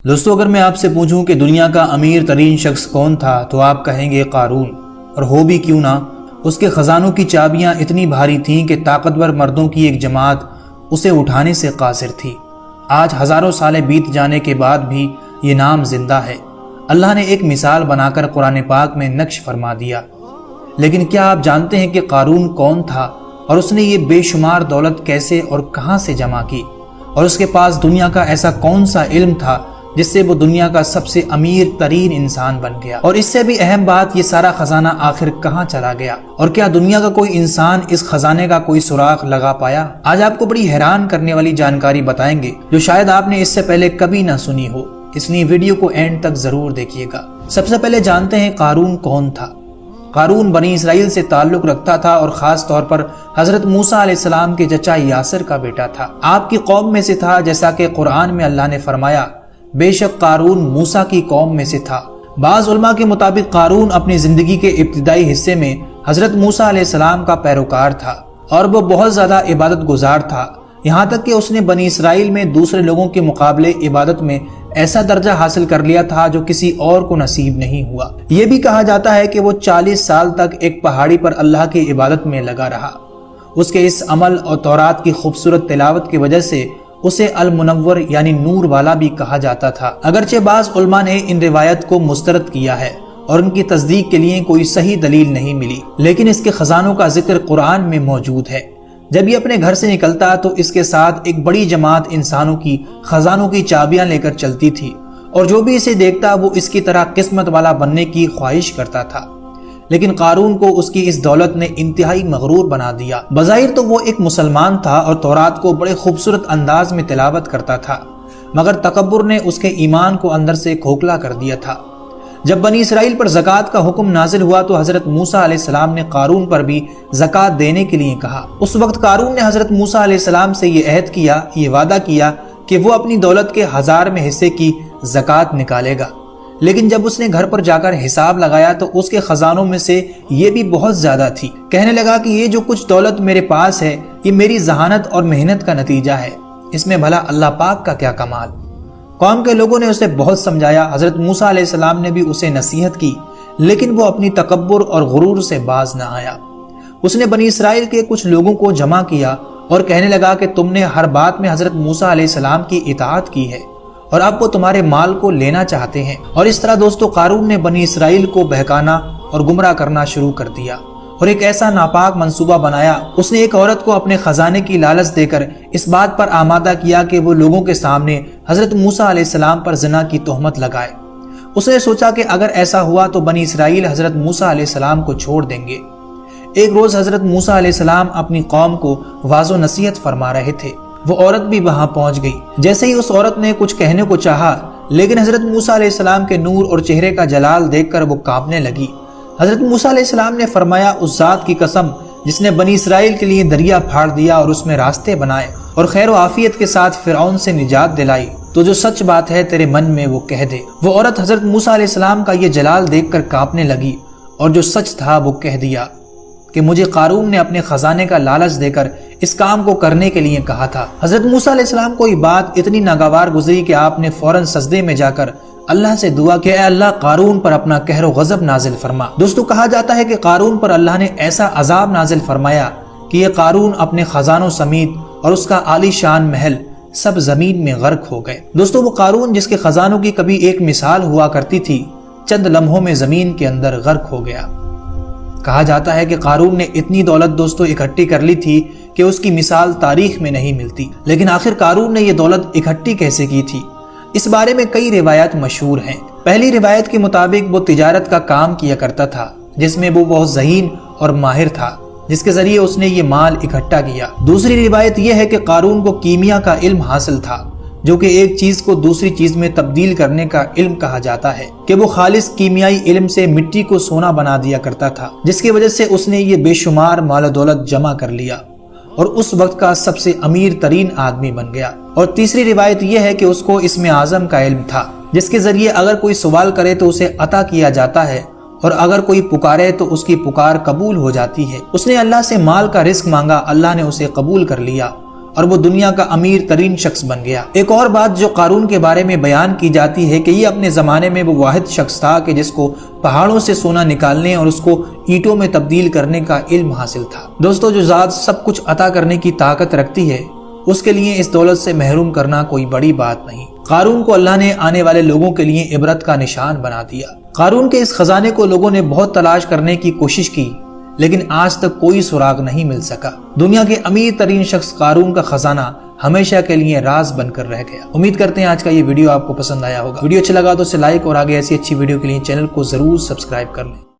دوستو اگر میں آپ سے پوچھوں کہ دنیا کا امیر ترین شخص کون تھا تو آپ کہیں گے قارون، اور ہو بھی کیوں نہ، اس کے خزانوں کی چابیاں اتنی بھاری تھیں کہ طاقتور مردوں کی ایک جماعت اسے اٹھانے سے قاصر تھی۔ آج ہزاروں سالیں بیت جانے کے بعد بھی یہ نام زندہ ہے۔ اللہ نے ایک مثال بنا کر قرآن پاک میں نقش فرما دیا۔ لیکن کیا آپ جانتے ہیں کہ قارون کون تھا اور اس نے یہ بے شمار دولت کیسے اور کہاں سے جمع کی؟ اور اس کے پاس دنیا کا ایسا کون سا علم تھا جس سے وہ دنیا کا سب سے امیر ترین انسان بن گیا؟ اور اس سے بھی اہم بات، یہ سارا خزانہ آخر کہاں چلا گیا؟ اور کیا دنیا کا کوئی انسان اس خزانے کا کوئی سراغ لگا پایا؟ آج آپ کو بڑی حیران کرنے والی جانکاری بتائیں گے جو شاید آپ نے اس سے پہلے کبھی نہ سنی ہو، اس لیے ویڈیو کو اینڈ تک ضرور دیکھیے گا۔ سب سے پہلے جانتے ہیں قارون کون تھا۔ قارون بنی اسرائیل سے تعلق رکھتا تھا اور خاص طور پر حضرت موسیٰ علیہ السلام کے چچا یاسر کا بیٹا تھا۔ آپ کی قوم میں سے تھا، جیسا کہ قرآن میں اللہ نے فرمایا، بے شک قارون موسیٰ کی قوم میں سے تھا۔ بعض علماء کے مطابق قارون اپنی زندگی کے ابتدائی حصے میں حضرت موسیٰ علیہ السلام کا پیروکار تھا اور وہ بہت زیادہ عبادت گزار تھا، یہاں تک کہ اس نے بنی اسرائیل میں دوسرے لوگوں کے مقابلے عبادت میں ایسا درجہ حاصل کر لیا تھا جو کسی اور کو نصیب نہیں ہوا۔ یہ بھی کہا جاتا ہے کہ وہ 40 سال تک ایک پہاڑی پر اللہ کی عبادت میں لگا رہا۔ اس کے اس عمل اور تورات کی خوبصورت تلاوت کی وجہ سے اسے المنور یعنی نور والا بھی کہا جاتا تھا۔ اگرچہ بعض علماء نے ان روایت کو مسترد کیا ہے اور ان کی تصدیق کے لیے کوئی صحیح دلیل نہیں ملی، لیکن اس کے خزانوں کا ذکر قرآن میں موجود ہے۔ جب یہ اپنے گھر سے نکلتا تو اس کے ساتھ ایک بڑی جماعت انسانوں کی خزانوں کی چابیاں لے کر چلتی تھی، اور جو بھی اسے دیکھتا وہ اس کی طرح قسمت والا بننے کی خواہش کرتا تھا۔ لیکن قارون کو اس کی اس دولت نے انتہائی مغرور بنا دیا۔ بظاہر تو وہ ایک مسلمان تھا اور تورات کو بڑے خوبصورت انداز میں تلاوت کرتا تھا، مگر تکبر نے اس کے ایمان کو اندر سے کھوکھلا کر دیا تھا۔ جب بنی اسرائیل پر زکوٰۃ کا حکم نازل ہوا تو حضرت موسیٰ علیہ السلام نے قارون پر بھی زکوٰۃ دینے کے لیے کہا۔ اس وقت قارون نے حضرت موسیٰ علیہ السلام سے یہ وعدہ کیا کہ وہ اپنی دولت کے 1000 میں حصے کی زکوٰۃ نکالے گا، لیکن جب اس نے گھر پر جا کر حساب لگایا تو اس کے خزانوں میں سے یہ بھی بہت زیادہ تھی۔ کہنے لگا کہ یہ جو کچھ دولت میرے پاس ہے یہ میری ذہانت اور محنت کا نتیجہ ہے، اس میں بھلا اللہ پاک کا کیا کمال۔ قوم کے لوگوں نے اسے بہت سمجھایا، حضرت موسیٰ علیہ السلام نے بھی اسے نصیحت کی، لیکن وہ اپنی تکبر اور غرور سے باز نہ آیا۔ اس نے بنی اسرائیل کے کچھ لوگوں کو جمع کیا اور کہنے لگا کہ تم نے ہر بات میں حضرت موسیٰ علیہ السلام کی اطاعت کی ہے اور اب وہ تمہارے مال کو لینا چاہتے ہیں۔ اور اس طرح دوستو قارون نے بنی اسرائیل کو بہکانا اور گمراہ کرنا شروع کر دیا اور ایک ایسا ناپاک منصوبہ بنایا۔ اس نے ایک عورت کو اپنے خزانے کی لالچ دے کر اس بات پر آمادہ کیا کہ وہ لوگوں کے سامنے حضرت موسیٰ علیہ السلام پر زنا کی تہمت لگائے۔ اس نے سوچا کہ اگر ایسا ہوا تو بنی اسرائیل حضرت موسیٰ علیہ السلام کو چھوڑ دیں گے۔ ایک روز حضرت موسیٰ علیہ السلام اپنی قوم کو واعظ و نصیحت فرما رہے تھے، وہ عورت بھی وہاں پہنچ گئی۔ جیسے ہی اس عورت نے کچھ کہنے کو چاہا، لیکن حضرت موسیٰ علیہ السلام کے نور اور چہرے کا جلال دیکھ کر وہ کانپنے لگی۔ حضرت موسیٰ علیہ السلام نے فرمایا، اس ذات کی قسم جس نے بنی اسرائیل کے لیے دریا پھاڑ دیا اور اس میں راستے بنائے اور خیر و عافیت کے ساتھ فرعون سے نجات دلائی، تو جو سچ بات ہے تیرے من میں وہ کہہ دے۔ وہ عورت حضرت موسیٰ علیہ السلام کا یہ جلال دیکھ کر کانپنے لگی اور جو سچ تھا وہ کہہ دیا کہ مجھے قارون نے اپنے خزانے کا لالچ دے کر اس کام کو کرنے کے لیے کہا تھا۔ حضرت موسیٰ علیہ السلام کو یہ بات اتنی ناگوار گزری کہ آپ نے فوراً سجدے میں جا کر اللہ سے دعا کہ اے اللہ قارون پر اپنا قہر و غضب نازل فرما۔ دوستو کہا جاتا ہے کہ قارون پر اللہ نے ایسا عذاب نازل فرمایا کہ یہ قارون اپنے خزانوں سمیت اور اس کا عالی شان محل سب زمین میں غرق ہو گئے۔ دوستو وہ قارون جس کے خزانوں کی کبھی ایک مثال ہوا کرتی تھی، چند لمحوں میں زمین کے اندر غرق ہو گیا۔ کہا جاتا ہے کہ قارون نے اتنی دولت دوستو اکٹھی کر لی تھی کہ اس کی مثال تاریخ میں نہیں ملتی، لیکن آخر قارون نے یہ دولت اکٹھی کیسے کی تھی؟ اس بارے میں کئی روایات مشہور ہیں۔ پہلی روایت کے مطابق وہ تجارت کا کام کیا کرتا تھا جس میں وہ بہت ذہین اور ماہر تھا، جس کے ذریعے اس نے یہ مال اکٹھا کیا۔ دوسری روایت یہ ہے کہ قارون کو کیمیا کا علم حاصل تھا، جو کہ ایک چیز کو دوسری چیز میں تبدیل کرنے کا علم کہا جاتا ہے، کہ وہ خالص کیمیائی علم سے مٹی کو سونا بنا دیا کرتا تھا، جس کی وجہ سے اس نے یہ بے شمار مال و دولت جمع کر لیا اور اس وقت کا سب سے امیر ترین آدمی بن گیا۔ اور تیسری روایت یہ ہے کہ اس کو اسم اعظم کا علم تھا، جس کے ذریعے اگر کوئی سوال کرے تو اسے عطا کیا جاتا ہے اور اگر کوئی پکارے تو اس کی پکار قبول ہو جاتی ہے۔ اس نے اللہ سے مال کا رزق مانگا، اللہ نے اسے قبول کر لیا اور وہ دنیا کا امیر ترین شخص بن گیا۔ ایک اور بات جو قارون کے بارے میں بیان کی جاتی ہے کہ یہ اپنے زمانے میں وہ واحد شخص تھا کہ جس کو پہاڑوں سے سونا نکالنے اور اس کو اینٹوں میں تبدیل کرنے کا علم حاصل تھا۔ دوستو، جو ذات سب کچھ عطا کرنے کی طاقت رکھتی ہے اس کے لیے اس دولت سے محروم کرنا کوئی بڑی بات نہیں۔ قارون کو اللہ نے آنے والے لوگوں کے لیے عبرت کا نشان بنا دیا۔ قارون کے اس خزانے کو لوگوں نے بہت تلاش کرنے کی کوشش کی لیکن آج تک کوئی سراغ نہیں مل سکا۔ دنیا کے امیر ترین شخص قارون کا خزانہ ہمیشہ کے لیے راز بن کر رہ گیا۔ امید کرتے ہیں آج کا یہ ویڈیو آپ کو پسند آیا ہوگا۔ ویڈیو اچھا لگا تو اسے لائک اور آگے ایسی اچھی ویڈیو کے لیے چینل کو ضرور سبسکرائب کر لیں۔